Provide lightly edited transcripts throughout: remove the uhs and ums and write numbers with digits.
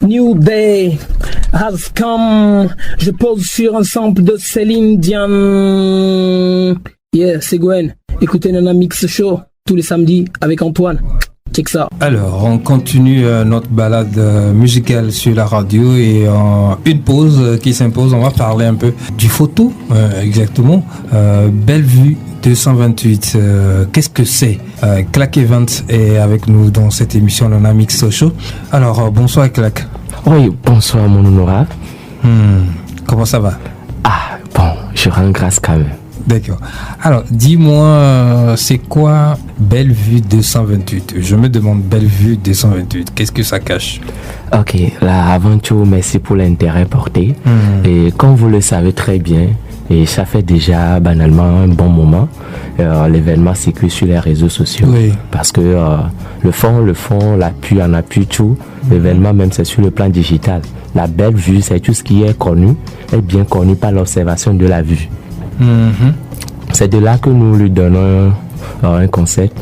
New Day has come. Je pose sur un sample de Céline Dion. Yeah, c'est Gwen. Écoutez Nana Mix Show tous les samedis avec Antoine. Check ça. Alors, on continue notre balade musicale sur la radio et une pause qui s'impose. On va parler un peu du photo, exactement. Bellevue 228. Qu'est-ce que c'est? Clack Event est avec nous dans cette émission Nana Mix Show. Alors, bonsoir Clack. Oui, bonsoir mon honorable. Comment ça va? Ah, bon, je rends grâce quand même. D'accord. Alors, dis-moi, c'est quoi Bellevue 228? Je me demande Bellevue 228, qu'est-ce que ça cache? Ok, là, avant tout, merci pour l'intérêt porté. Et comme vous le savez très bien, et ça fait déjà banalement un bon moment, l'événement circule sur les réseaux sociaux. Oui. Parce que le fond, l'appui, on appuie tout. L'événement même, c'est sur le plan digital. La belle vue, c'est tout ce qui est connu, est bien connu par l'observation de la vue. C'est de là que nous lui donnons un concept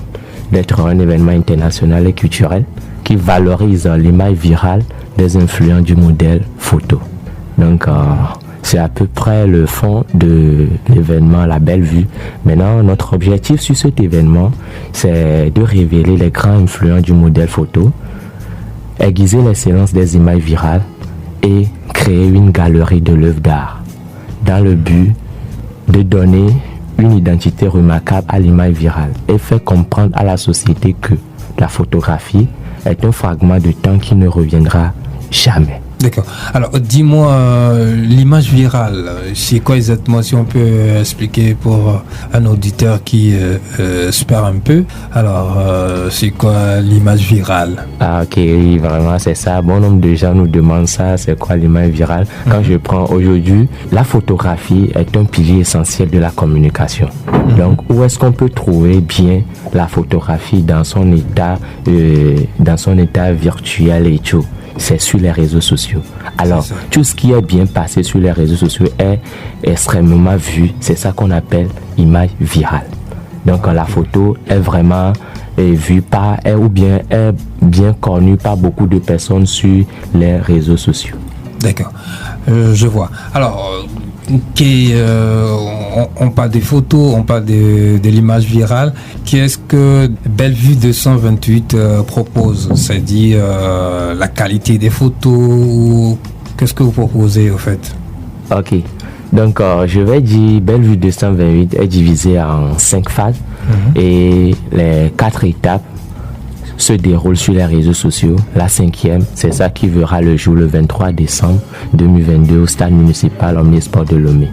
d'être un événement international et culturel qui valorise l'image virale des influents du modèle photo. Donc, c'est à peu près le fond de l'événement La Belle Vue. Maintenant, notre objectif sur cet événement, c'est de révéler les grands influents du modèle photo, aiguiser l'excellence des images virales et créer une galerie de l'œuvre d'art dans le but de donner une identité remarquable à l'image virale et faire comprendre à la société que la photographie est un fragment de temps qui ne reviendra jamais. D'accord. Alors, dis-moi, l'image virale, c'est quoi exactement, si on peut expliquer pour un auditeur qui se perd un peu. Alors, c'est quoi l'image virale? Ah, ok, oui, vraiment, c'est ça. Bon nombre de gens nous demandent ça, c'est quoi l'image virale? Quand je prends aujourd'hui, la photographie est un pilier essentiel de la communication. Donc, où est-ce qu'on peut trouver bien la photographie dans son état virtuel et tout? C'est sur les réseaux sociaux. Alors, tout ce qui est bien passé sur les réseaux sociaux est extrêmement vu. C'est ça qu'on appelle image virale. Donc, la photo est vraiment vue ou bien est bien connue par beaucoup de personnes sur les réseaux sociaux. D'accord, je vois. Alors, on parle des photos, on parle de l'image virale. Qu'est-ce que Bellevue 228 propose? C'est-à-dire la qualité des photos ou qu'est-ce que vous proposez au fait? Ok, donc je vais dire Bellevue 228 est divisée en 5 phases et les 4 étapes se déroule sur les réseaux sociaux. La 5e, c'est ça qui verra le jour le 23 décembre 2022 au stade municipal Omnisport de Lomé.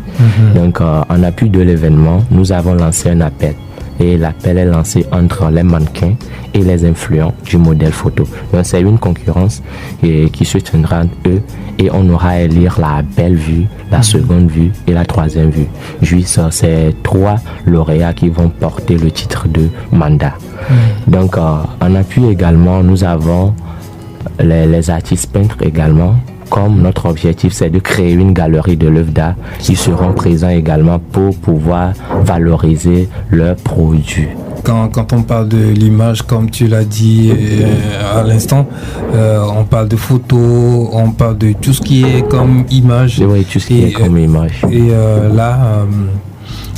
Donc, en appui de l'événement, nous avons lancé un appel. Et l'appel est lancé entre les mannequins et les influents du modèle photo. Donc, c'est une concurrence qui se tiendra entre eux et on aura à élire la belle vue, la seconde vue et la troisième vue. Juste, c'est 3 lauréats qui vont porter le titre de mandat. Donc, en appui également, nous avons les artistes peintres également. Comme notre objectif, c'est de créer une galerie de l'œuvre d'art, ils seront présents également pour pouvoir valoriser leurs produits. Quand on parle de l'image, comme tu l'as dit à l'instant, on parle de photos, on parle de tout ce qui est comme image. Oui, tout ce qui est comme image. Et là,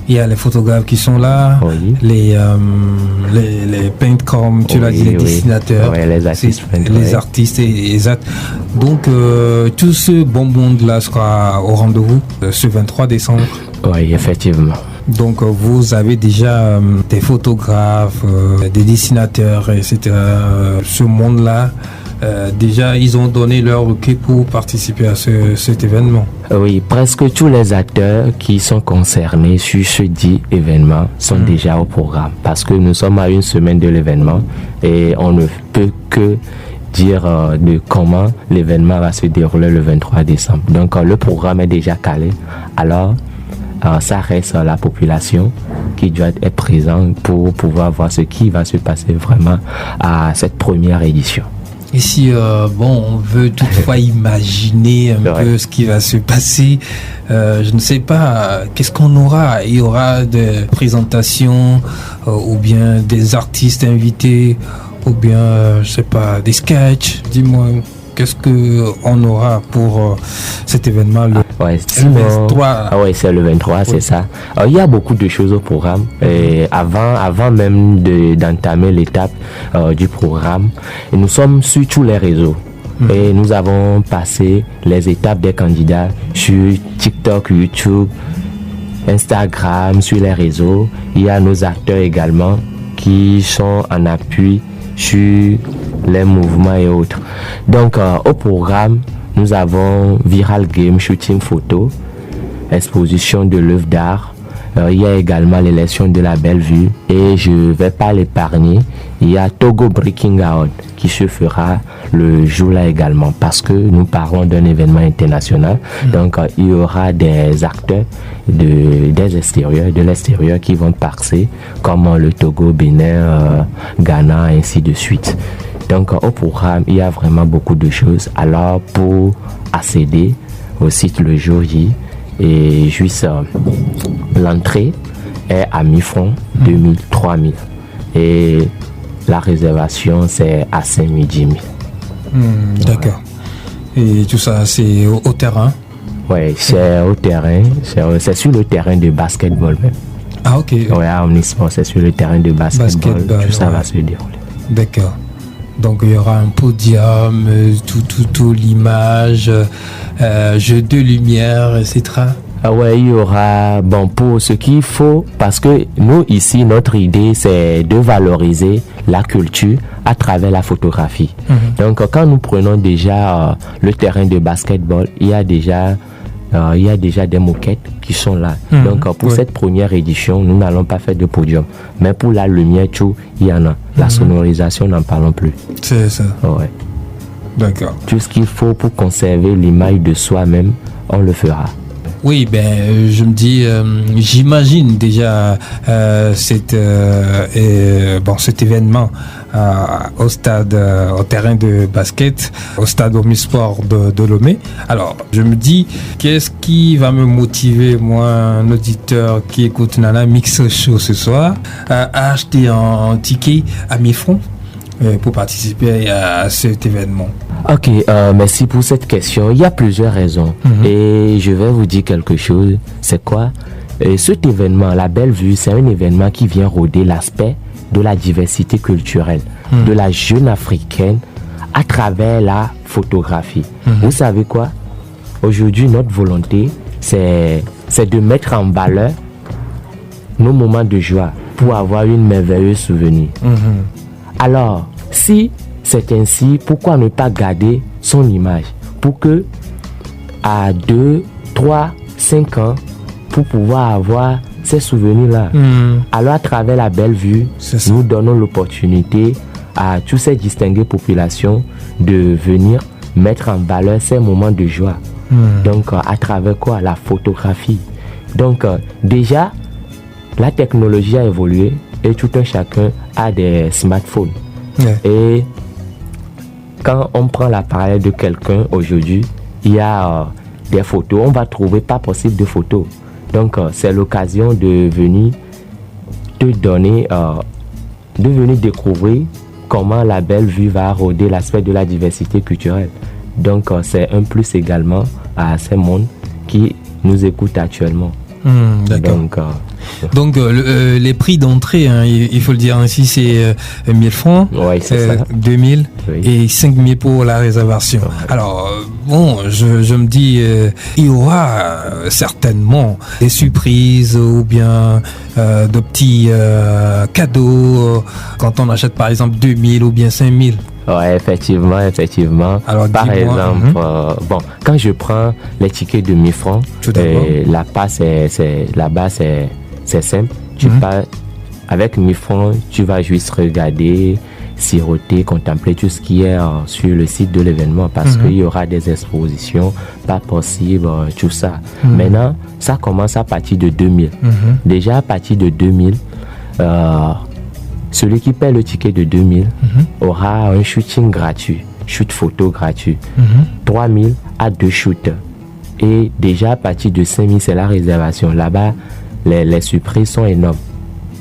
il y a les photographes qui sont là, oui. les peintres, comme tu l'as dit, les dessinateurs, les artistes peintres. Les artistes, exact. Donc, tout ce bon monde-là sera au rendez-vous ce 23 décembre. Oui, effectivement. Donc, vous avez déjà des photographes, des dessinateurs, etc. Ce monde-là, déjà, ils ont donné leur OK pour participer à cet événement. Oui, presque tous les acteurs qui sont concernés sur ce dit événement sont déjà au programme. Parce que nous sommes à une semaine de l'événement et on ne peut que dire de comment l'événement va se dérouler le 23 décembre. Donc, le programme est déjà calé. Alors, ça reste la population qui doit être présente pour pouvoir voir ce qui va se passer vraiment à cette première édition. Et si on veut toutefois imaginer un peu ce qui va se passer, je ne sais pas, qu'est-ce qu'on aura? Il y aura des présentations ou bien des artistes invités ou bien, je sais pas, des sketchs, dis-moi. qu'est-ce qu'on aura pour cet événement le 23? Ah ouais, c'est le 23, c'est ça. Il y a beaucoup de choses au programme. Et avant même d'entamer l'étape du programme, nous sommes sur tous les réseaux. Et nous avons passé les étapes des candidats sur TikTok, YouTube, Instagram, sur les réseaux. Il y a nos acteurs également qui sont en appui sur les mouvements et autres. Donc au programme, nous avons Viral Game, Shooting Photo, exposition de l'œuvre d'art. Il y a également l'élection de la Belle Vue et je ne vais pas l'épargner. Il y a Togo Breaking Out qui se fera le jour-là également parce que nous parlons d'un événement international. Donc il y aura des acteurs de l'extérieur qui vont passer comme le Togo, Bénin, Ghana, ainsi de suite. Donc au programme, il y a vraiment beaucoup de choses. Alors pour accéder au site le jour J, et juste l'entrée est à 1000 francs, 2000, 3000 et la réservation c'est à 5000, 10 000. D'accord. Et tout ça c'est au terrain? Oui, c'est au terrain, c'est sur le terrain de basketball même. Ah ok. Oui, à Omnisport, c'est sur le terrain de basketball, tout ça va se dérouler. D'accord. Donc il y aura un podium, tout l'image, jeu de lumière, etc. Ah ouais, il y aura, pour ce qu'il faut, parce que nous ici, notre idée c'est de valoriser la culture à travers la photographie. Donc quand nous prenons déjà le terrain de basketball, il y a déjà des moquettes qui sont là. Donc pour cette première édition, nous n'allons pas faire de podium. Mais pour la lumière, tout, il y en a. La sonorisation, n'en parlons plus. C'est ça. Ouais. D'accord. Tout ce qu'il faut pour conserver l'image de soi-même, on le fera. Oui, je me dis, j'imagine déjà cet événement au stade, au terrain de basket, au stade Omnisport de Lomé. Alors, je me dis, qu'est-ce qui va me motiver, moi, un auditeur qui écoute Nana Mix Show ce soir, à acheter un ticket à 1000 francs pour participer à cet événement? Ok, merci pour cette question. Il y a plusieurs raisons et je vais vous dire quelque chose. C'est quoi? Cet événement, la Belle Vue, c'est un événement qui vient rôder l'aspect de la diversité culturelle de la jeune africaine à travers la photographie. Vous savez quoi? Aujourd'hui, notre volonté, c'est de mettre en valeur nos moments de joie pour avoir une merveilleuse souvenir. Alors, si c'est ainsi, pourquoi ne pas garder son image pour que à 2, 3, 5 ans, pour pouvoir avoir ces souvenirs-là. Alors à travers la Belle Vue, nous donnons l'opportunité à toutes ces distinguées populations de venir mettre en valeur ces moments de joie. Donc à travers quoi? La photographie. Donc déjà, la technologie a évolué et tout un chacun a des smartphones. Et quand on prend l'appareil de quelqu'un aujourd'hui, il y a des photos. On va trouver pas possible de photos. Donc c'est l'occasion de venir te donner, de venir découvrir comment la Belle Vue va rôder l'aspect de la diversité culturelle. Donc c'est un plus également à ces mondes qui nous écoutent actuellement. Donc les prix d'entrée, il faut le dire ainsi, c'est 1000 francs, ouais, 2000 et 5000 pour la réservation. Alors je me dis, il y aura certainement des surprises ou bien de petits cadeaux quand on achète par exemple 2000 ou bien 5000. Ouais, effectivement. Alors, par exemple, quand je prends les tickets de 1000 francs, là-bas, c'est simple. Tu pars avec 1000 francs, tu vas juste regarder, siroter, contempler tout ce qui est sur le site de l'événement parce qu'il y aura des expositions, pas possible, tout ça. Maintenant, ça commence à partir de 2000. Déjà, à partir de 2000, celui qui paie le ticket de 2000 aura un shooting gratuit, shoot photo gratuit. 3000 à 2 shoots. Et déjà à partir de 5000, c'est la réservation. Là-bas, les surprises sont énormes.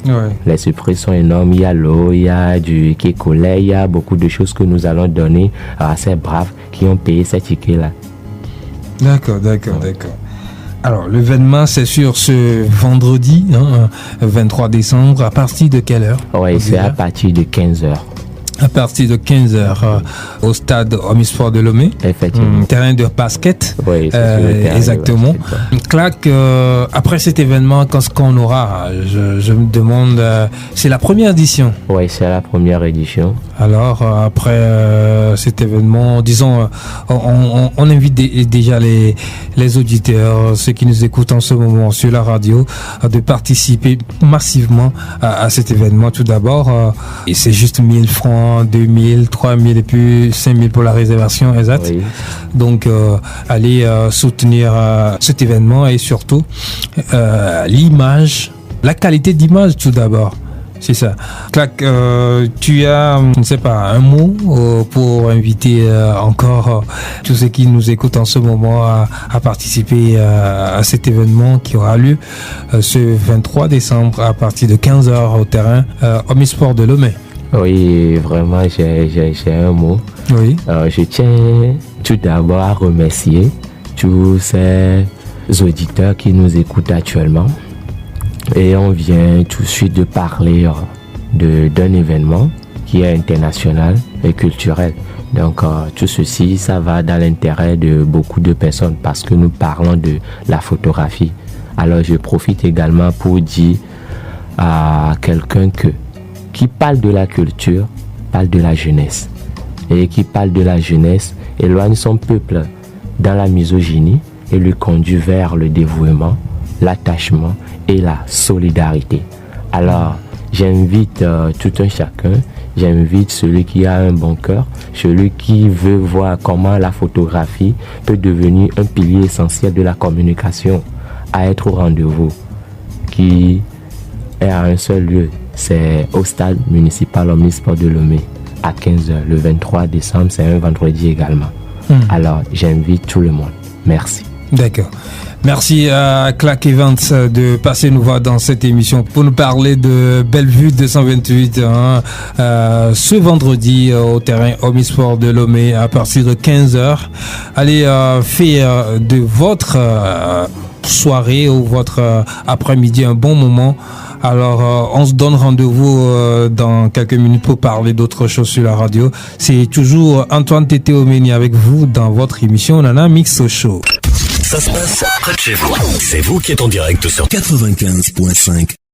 Ouais. Les surprises sont énormes. Il y a l'eau, il y a du kékolé, il y a beaucoup de choses que nous allons donner à ces braves qui ont payé ces tickets-là. D'accord. Alors, l'événement, c'est sur ce vendredi, 23 décembre, à partir de quelle heure? Oui, c'est à partir de 15h. À partir de 15h au stade Omnisport de Lomé. Effectivement. Terrain de basket. Oui, c'est sur le terrain exactement. de basket. Clac, après cet événement, qu'est-ce qu'on aura? Je me demande, c'est la première édition. Oui, c'est la première édition. Alors, après cet événement, disons, on invite déjà les auditeurs, ceux qui nous écoutent en ce moment sur la radio, de participer massivement à cet événement. Tout d'abord, et c'est juste 1000 francs, 2000, 3000 et puis 5000 pour la réservation, exact. Oui. Donc, allez soutenir cet événement et surtout l'image, la qualité d'image tout d'abord. C'est ça. Clac, tu as, je ne sais pas, un mot pour inviter encore tous ceux qui nous écoutent en ce moment à participer à cet événement qui aura lieu ce 23 décembre à partir de 15h au terrain Omnisport de Lomé. Oui, vraiment, j'ai un mot. Oui. Je tiens tout d'abord à remercier tous ces auditeurs qui nous écoutent actuellement. Et on vient tout de suite de parler d'un événement qui est international et culturel. Donc tout ceci, ça va dans l'intérêt de beaucoup de personnes parce que nous parlons de la photographie. Alors je profite également pour dire à quelqu'un qui parle de la culture, parle de la jeunesse. Et qui parle de la jeunesse, éloigne son peuple dans la misogynie et le conduit vers le dévouement, l'attachement et la solidarité. Alors, j'invite tout un chacun, j'invite celui qui a un bon cœur, celui qui veut voir comment la photographie peut devenir un pilier essentiel de la communication, à être au rendez-vous, qui est à un seul lieu, c'est au stade municipal Omnisport de Lomé, à 15h, le 23 décembre, c'est un vendredi également. Alors, j'invite tout le monde. Merci. D'accord. Merci à Clac Events de passer nous voir dans cette émission pour nous parler de Bellevue 228 ce vendredi au terrain Omnisport de Lomé à partir de 15h. Allez faire de votre soirée ou votre après-midi un bon moment. Alors, on se donne rendez-vous dans quelques minutes pour parler d'autres choses sur la radio. C'est toujours Antoine Tété Omeni avec vous dans votre émission Nana Mix Show. Ça se passe près de chez vous. C'est vous qui êtes en direct sur 95.5.